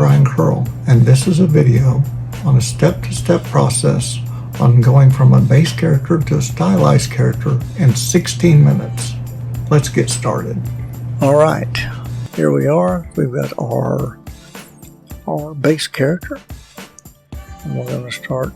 Brian Curl, and this is a video on a step-to-step process on going from a base character to a stylized character in 16 minutes. Let's get started. All right, here we are. We've got our base character, and we're going to start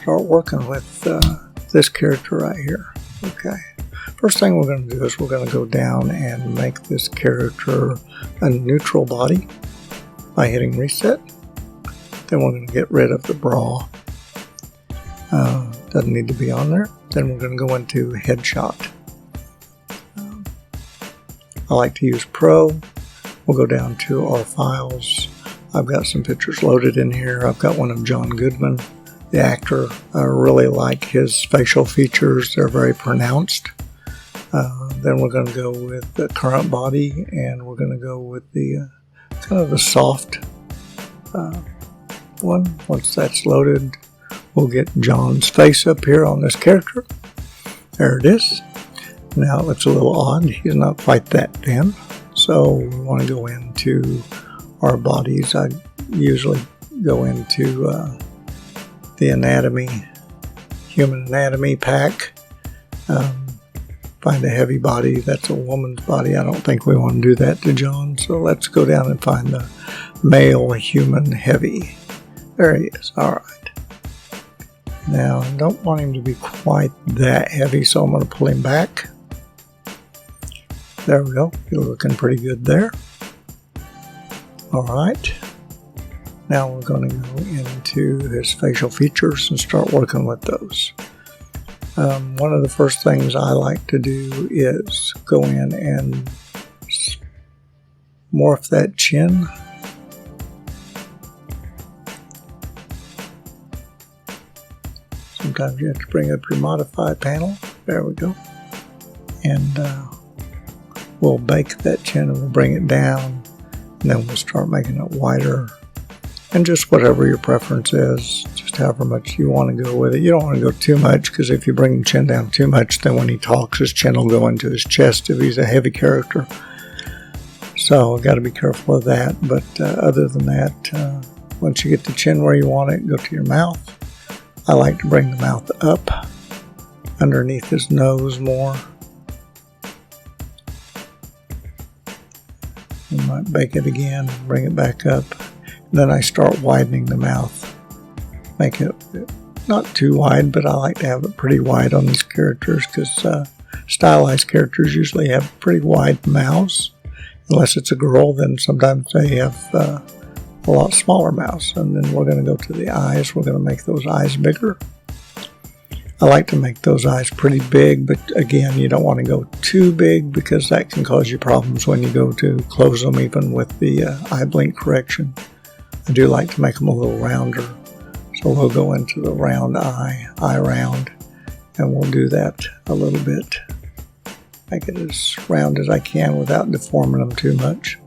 working with this character right here. Okay. First thing we're going to do is we're going to go down and make this character a neutral body by hitting reset. Then we're going to get rid of the bra. Doesn't need to be on there. Then we're going to go into headshot. I like to use Pro. We'll go down to our files. I've got some pictures loaded in here. I've got one of John Goodman, the actor. I really like his facial features. They're very pronounced. Then we're going to go with the current body, and we're going to go with the kind of the soft one. Once that's loaded, we'll get John's face up here on this character. There it is. Now it looks a little odd. He's not quite that thin. So we want to go into our bodies. I usually go into the anatomy, human anatomy pack. Find a heavy body. That's a woman's body. I don't think we want to do that to John. So let's go down and find the male human heavy. There he is. All right. Now I don't want him to be quite that heavy, so I'm going to pull him back. There we go. He's looking pretty good there. All right. Now we're going to go into his facial features and start working with those. One of the first things I like to do is go in and morph that chin. Sometimes you have to bring up your modify panel. There we go. And we'll bake that chin and we'll bring it down. And then we'll start making it wider. And just whatever your preference is, just however much you want to go with it. You don't want to go too much, because if you bring the chin down too much, then when he talks, his chin will go into his chest if he's a heavy character. So I've got to be careful of that. But other than that, once you get the chin where you want it, go to your mouth. I like to bring the mouth up underneath his nose more. You might bake it again and bring it back up. Then I start widening the mouth. Make it not too wide, but I like to have it pretty wide on these characters, because stylized characters usually have pretty wide mouths. Unless it's a girl, then sometimes they have a lot smaller mouths. And then we're going to go to the eyes. We're going to make those eyes bigger. I like to make those eyes pretty big, but again, you don't want to go too big, because that can cause you problems when you go to close them, even with the eye blink correction. I do like to make them a little rounder, so we'll go into the round eye round, and we'll do that a little bit. Make it as round as I can without deforming them too much.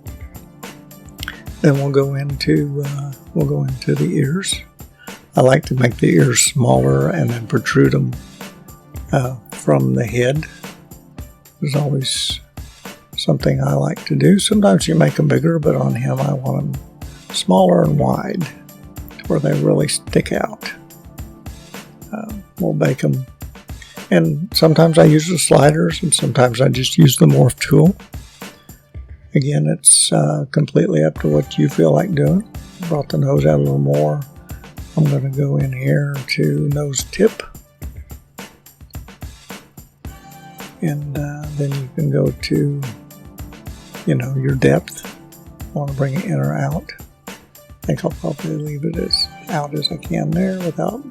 Then we'll go into the ears. I like to make the ears smaller and then protrude them from the head. There's always something I like to do. Sometimes you make them bigger, but on him I want them smaller and wide to where they really stick out. We'll bake them, and sometimes I use the sliders, and sometimes I just use the morph tool. Again, it's completely up to what you feel like doing. Brought the nose out a little more. I'm going to go in here to nose tip, and then you can go to your depth. Want to bring it in or out. I think I'll probably leave it as out as I can there without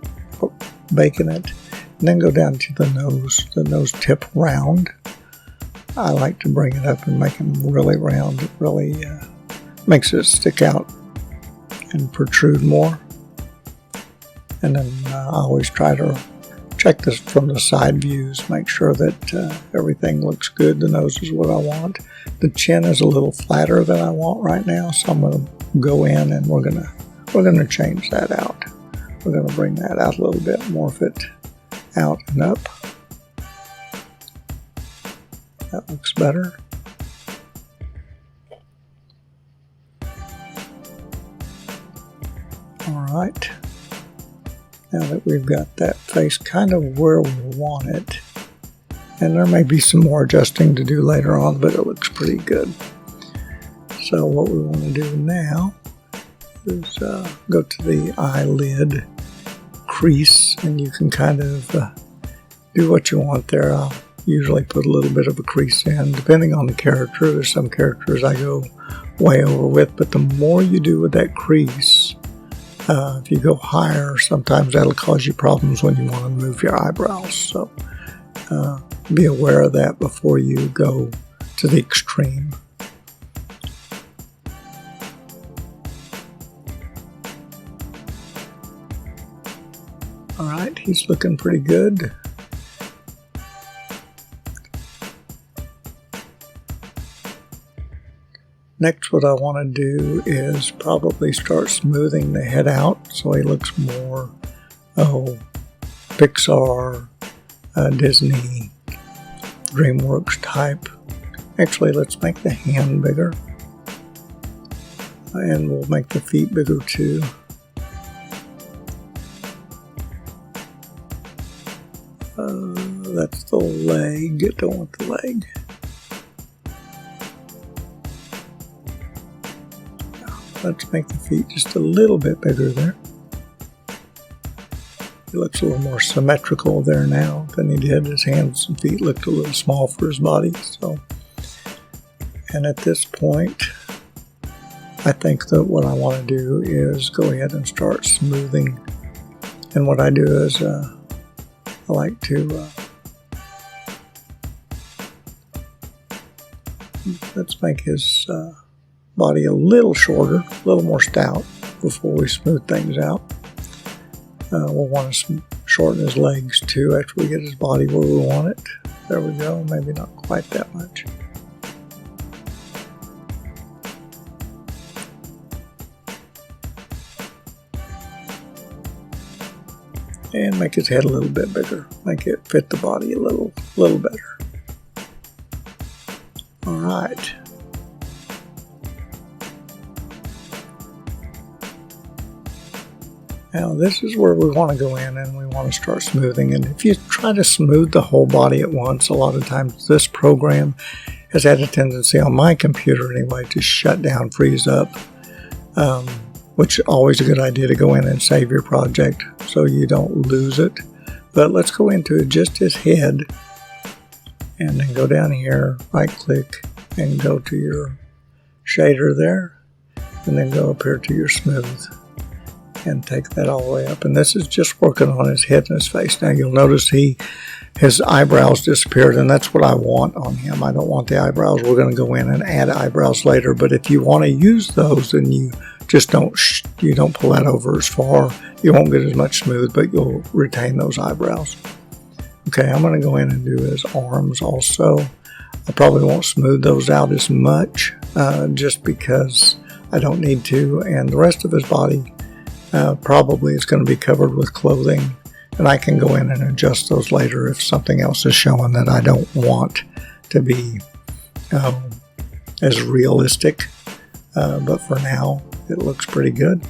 baking it. And then go down to the nose tip round. I like to bring it up and make them really round. It really makes it stick out and protrude more. And then I always try to check this from the side views, make sure that everything looks good. The nose is what I want. The chin is a little flatter than I want right now, so I'm going to go in and we're gonna change that out. We're gonna bring that out a little bit, morph it out and up. That looks better. Alright, now that we've got that face kind of where we want it, and there may be some more adjusting to do later on, but it looks pretty good. So what we want to do now is go to the eyelid crease, and you can kind of do what you want there. I'll usually put a little bit of a crease in, depending on the character. There's some characters I go way over with, but the more you do with that crease, if you go higher, sometimes that'll cause you problems when you want to move your eyebrows. So be aware of that before you go to the extreme. Alright, he's looking pretty good. Next, what I want to do is probably start smoothing the head out so he looks more, Pixar, Disney, DreamWorks type. Actually, let's make the hand bigger. And we'll make the feet bigger too. That's the leg. Don't want the leg. Let's make the feet just a little bit bigger there. He looks a little more symmetrical there now than he did. His hands and feet looked a little small for his body. So, and at this point, I think that what I want to do is go ahead and start smoothing. And what I do is I like to let's make his body a little shorter, a little more stout before we smooth things out. We'll want to shorten his legs too after we get his body where we want it. There we go, maybe not quite that much. And make his head a little bit bigger. Make it fit the body a little better. Alright. Now this is where we want to go in and we want to start smoothing. And if you try to smooth the whole body at once, a lot of times this program has had a tendency on my computer anyway to shut down, freeze up, which is always a good idea to go in and save your project so you don't lose it. But let's go into just his head and then go down here, right click and go to your shader there, and then go up here to your smooth and take that all the way up. And this is just working on his head and his face. Now you'll notice his eyebrows disappeared, and that's what I want on him. I don't want the eyebrows. We're going to go in and add eyebrows later, but if you want to use those, then you just don't pull that over as far. You won't get as much smooth, but you'll retain those eyebrows. Okay, I'm going to go in and do his arms also. I probably won't smooth those out as much just because I don't need to, and the rest of his body probably is going to be covered with clothing, and I can go in and adjust those later if something else is showing that I don't want to be as realistic, but for now it looks pretty good.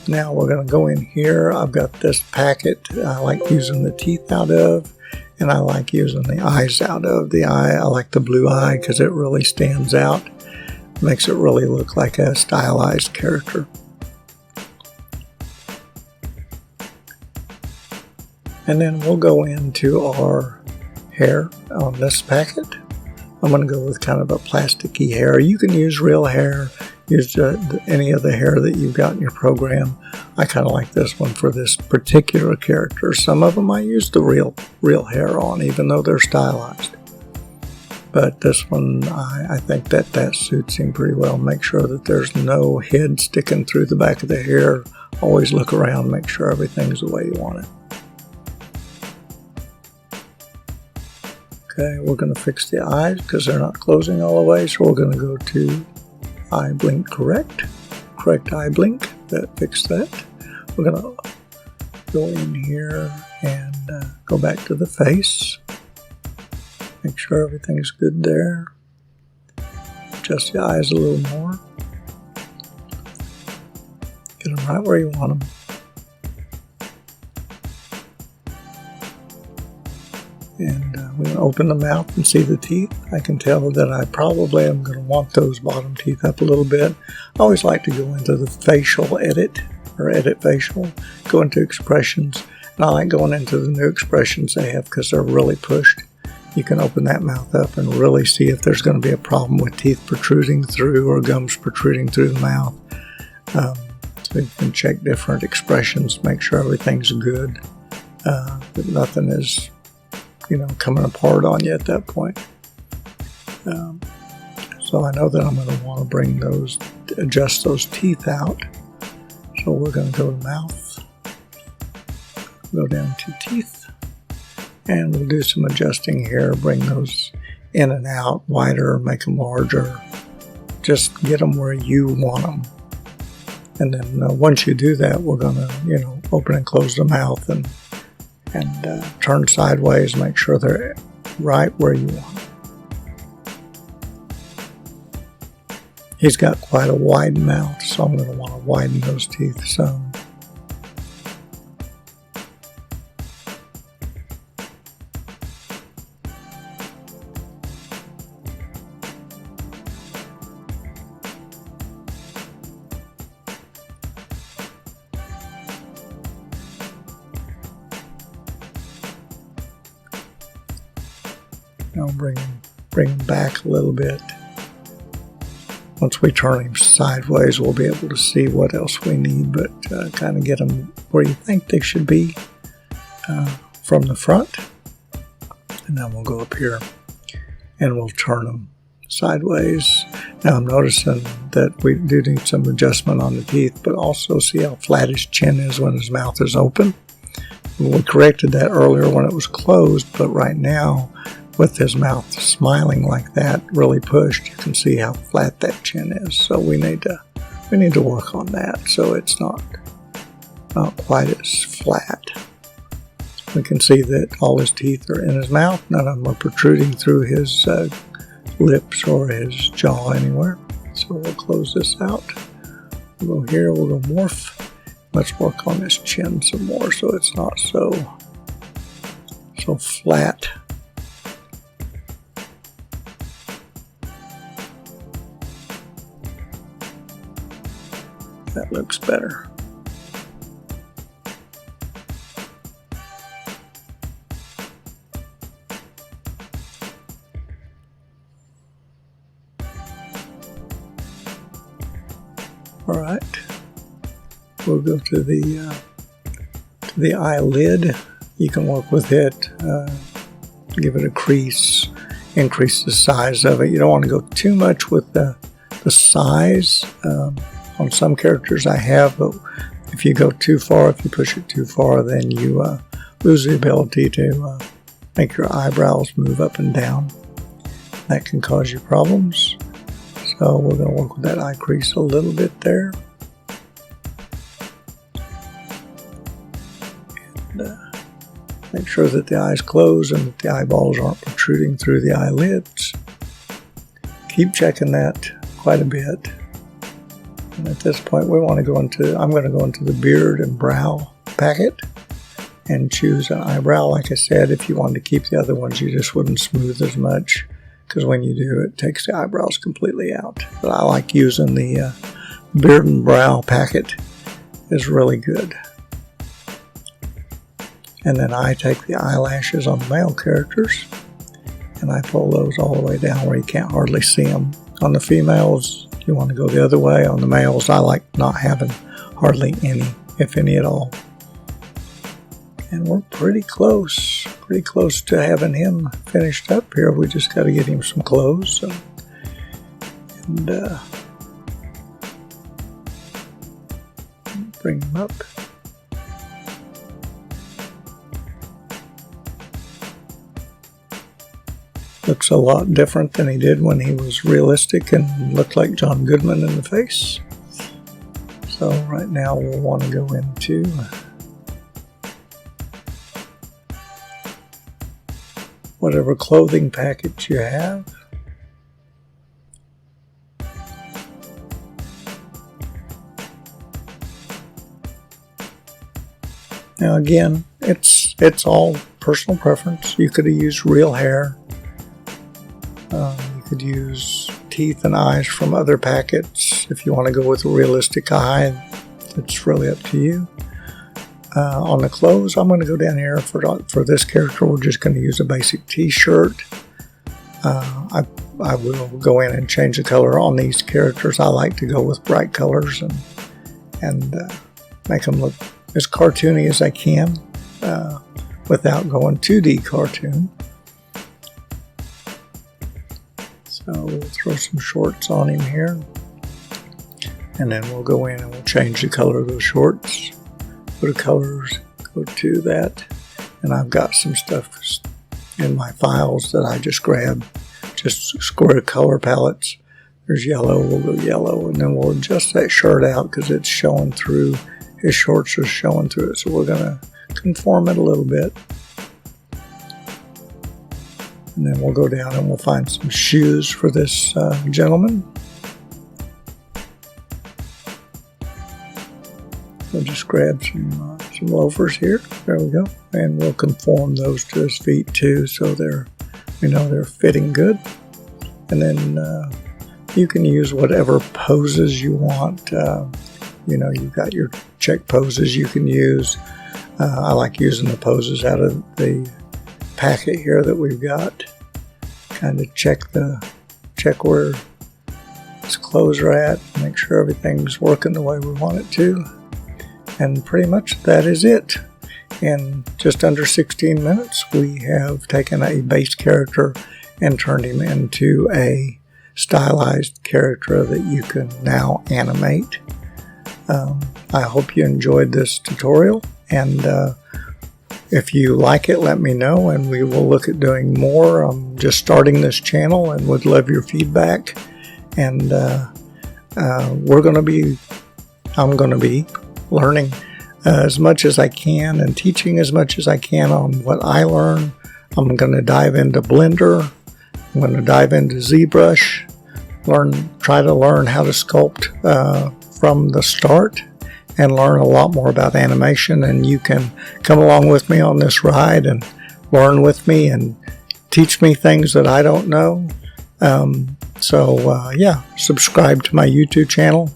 Now we're going to go in here. I've got this packet I like using the teeth out of, and I like using the eyes out of. The eye, I like the blue eye because it really stands out. Makes it really look like a stylized character. And then we'll go into our hair on this packet. I'm going to go with kind of a plasticky hair. You can use real hair, use any of the hair that you've got in your program. I kind of like this one for this particular character. Some of them I use the real hair on, even though they're stylized. But this one, I think that suits him pretty well. Make sure that there's no head sticking through the back of the hair. Always look around, make sure everything's the way you want it. Okay, we're going to fix the eyes because they're not closing all the way. So we're going to go to eye blink correct eye blink. That fixed that. We're going to go in here and go back to the face. Make sure everything's good there. Adjust the eyes a little more. right where you want them. And we're going to open the mouth and see the teeth. I can tell that I probably am going to want those bottom teeth up a little bit. I always like to go into the facial edit, or edit facial, go into expressions. And I like going into the new expressions they have because they're really pushed. You can open that mouth up and really see if there's going to be a problem with teeth protruding through or gums protruding through the mouth. So you can check different expressions, make sure everything's good, that nothing is, coming apart on you at that point. So I know that I'm going to want to adjust those teeth out. So we're going to go to mouth, go down to teeth. And we'll do some adjusting here, bring those in and out, wider, make them larger. Just get them where you want them. And then once you do that, we're going to, open and close the mouth and turn sideways, make sure they're right where you want them. He's got quite a wide mouth, so I'm going to want to widen those teeth some. Now bring him back a little bit. Once we turn him sideways, we'll be able to see what else we need, but kind of get them where you think they should be from the front. And then we'll go up here and we'll turn them sideways. Now I'm noticing that we do need some adjustment on the teeth, but also see how flat his chin is when his mouth is open. We corrected that earlier when it was closed, but right now, with his mouth smiling like that, really pushed, you can see how flat that chin is. So we need to work on that so it's not quite as flat. We can see that all his teeth are in his mouth. None of them are protruding through his lips or his jaw anywhere. So we'll close this out. We'll go here, we'll go morph. Let's work on this chin some more so it's not so flat. That looks better. All right, we'll go to the eyelid. You can work with it, give it a crease, increase the size of it. You don't want to go too much with the size. On some characters I have, but if you go too far, if you push it too far, then you lose the ability to make your eyebrows move up and down. That can cause you problems. So we're going to work with that eye crease a little bit there. And make sure that the eyes close and that the eyeballs aren't protruding through the eyelids. Keep checking that quite a bit. And at this point, I'm going to go into the beard and brow packet and choose an eyebrow. Like I said, if you wanted to keep the other ones, you just wouldn't smooth as much, because when you do, it takes the eyebrows completely out. But I like using the beard and brow packet. It's really good. And then I take the eyelashes on the male characters and I pull those all the way down where you can't hardly see them. On the females, you want to go the other way. On the males, I like not having hardly any, if any at all. And we're pretty close to having him finished up here. We just got to get him some clothes and bring him up. Looks a lot different than he did when he was realistic and looked like John Goodman in the face. So right now we'll want to go into whatever clothing package you have. Now again, it's all personal preference. You could have used real hair. You could use teeth and eyes from other packets. If you want to go with a realistic eye, it's really up to you. On the clothes, I'm going to go down here for this character. We're just going to use a basic t-shirt. I will go in and change the color on these characters. I like to go with bright colors and make them look as cartoony as I can without going 2D cartoon. So we'll throw some shorts on him here, and then we'll go in and we'll change the color of those shorts. Go to colors, go to that, and I've got some stuff in my files that I just grabbed, just square color palettes. There's yellow, we'll go yellow, and then we'll adjust that shirt out because it's showing through. His shorts are showing through it, so we're going to conform it a little bit. And then we'll go down and we'll find some shoes for this gentleman. We'll just grab some loafers here. There we go. And we'll conform those to his feet too, so they're fitting good. And then you can use whatever poses you want. You've got your check poses you can use. I like using the poses out of the packet here that we've got. Kind of check where his clothes are at, make sure everything's working the way we want it to. And pretty much that is it. In just under 16 minutes, we have taken a base character and turned him into a stylized character that you can now animate. I hope you enjoyed this tutorial, and if you like it, let me know and we will look at doing more. I'm just starting this channel and would love your feedback, and I'm going to be learning as much as I can and teaching as much as I can on what I learn. I'm going to dive into Blender. I'm going to dive into ZBrush, try to learn how to sculpt from the start and learn a lot more about animation. And you can come along with me on this ride and learn with me and teach me things that I don't know. Subscribe to my YouTube channel,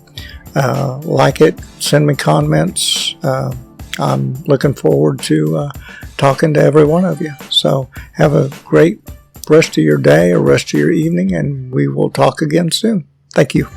like it, send me comments. I'm looking forward to talking to every one of you. So have a great rest of your day or rest of your evening, and we will talk again soon. Thank you.